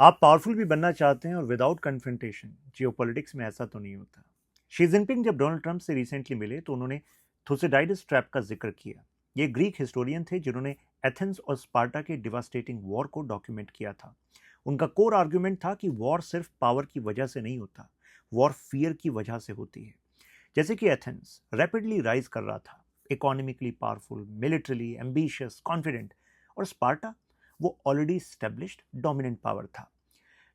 आप पावरफुल भी बनना चाहते हैं और विदाउट कन्फ्रंटेशन, जियोपॉलिटिक्स में ऐसा तो नहीं होता। शी जिनपिंग जब डोनाल्ड ट्रंप से रिसेंटली मिले तो उन्होंने थुसिडाइडस ट्रैप का जिक्र किया। ये ग्रीक हिस्टोरियन थे जिन्होंने एथेंस और स्पार्टा के डिवास्टेटिंग वॉर को डॉक्यूमेंट किया था। उनका कोर आर्ग्यूमेंट था कि वॉर सिर्फ पावर की वजह से नहीं होता, वॉर फियर की वजह से होती है। जैसे कि एथेंस रैपिडली राइज कर रहा था, इकोनॉमिकली पावरफुल, मिलिट्रली एम्बिशियस, कॉन्फिडेंट, और स्पार्टा वो ऑलरेडी स्टेब्लिश्ड डोमिनेंट पावर था।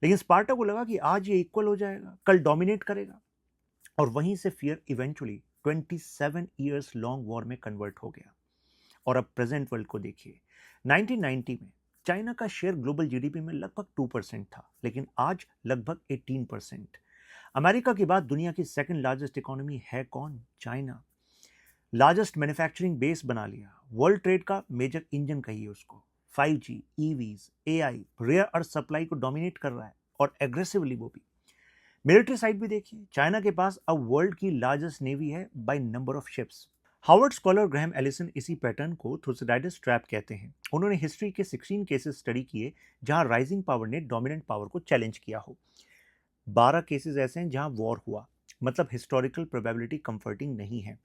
लेकिन स्पार्टा को लगा कि आज ये इक्वल हो जाएगा, कल डोमिनेट करेगा, और वहीं से fear eventually 27 years long war में कन्वर्ट हो गया। और अब प्रेजेंट वर्ल्ड को देखिए। 1990 में चाइना का शेयर ग्लोबल जीडीपी में लगभग 2% था, लेकिन आज लगभग 18%। अमेरिका के बाद दुनिया की सेकंड लार्जेस्ट इकोनॉमी है कौन? चाइना। लार्जेस्ट मैन्युफैक्चरिंग बेस बना लिया, वर्ल्ड ट्रेड का मेजर इंजन कहिए उसको। 5G, EVs, AI, rare earth supply को डोमिनेट कर रहा है, और एग्रेसिवली वो भी। मिलिट्री साइड भी देखिए, चाइना के पास अब वर्ल्ड की लार्जेस्ट नेवी है by number of ships. Harvard scholar Graham Allison इसी पैटर्न को थुसिडाइडस ट्रैप कहते हैं। उन्होंने हिस्ट्री के 16 केसेस स्टडी किए जहां राइजिंग पावर ने डोमिनेंट पावर को चैलेंज किया हो। 12 केसेस ऐसे हैं जहां वॉर हुआ, मतलब हिस्टोरिकल प्रोबेबिलिटी कंफर्टिंग नहीं है।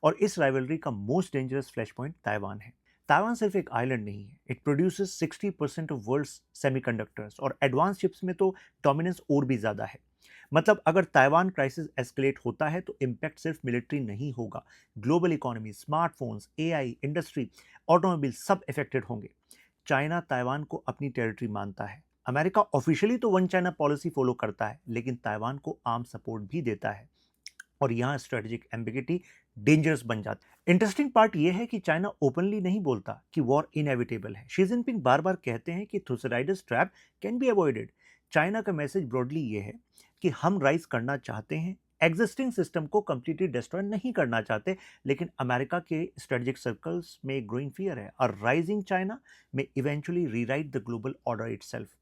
और इस राइवलरी का most dangerous flash point Taiwan है। ताइवान सिर्फ एक आइलैंड नहीं है, it produces 60% of world's semiconductors, और एडवांस चिप्स में तो डोमिनेंस और भी ज्यादा है। मतलब अगर ताइवान क्राइसिस एस्केलेट होता है तो इम्पैक्ट सिर्फ मिलिट्री नहीं होगा, global economy, smartphones, AI, industry, automobile सब इफेक्टेड होंगे। चाइना ताइवान को अपनी टेरिटरी मानता है। अमेरिका ऑफिशियली तो वन चाइना पॉलिसी फॉलो करता है, लेकिन ताइवान को आर्म सपोर्ट भी देता है। और यहाँ स्ट्रेटेजिक एम्बिगिटी डेंजरस बन जाती है। इंटरेस्टिंग पार्ट यह है कि चाइना ओपनली नहीं बोलता कि वॉर इनएविटेबल है। शी जिनपिंग बार बार कहते हैं कि Thucydides trap can be avoided. China का मैसेज ब्रॉडली ये है कि हम राइज करना चाहते हैं, एग्जिस्टिंग सिस्टम को कंप्लीटली डिस्ट्रॉय नहीं करना चाहते। लेकिन अमेरिका के स्ट्रेटेजिक सर्कल्स में ग्रोइंग फियर है, और rising China may eventually rewrite the global order itself.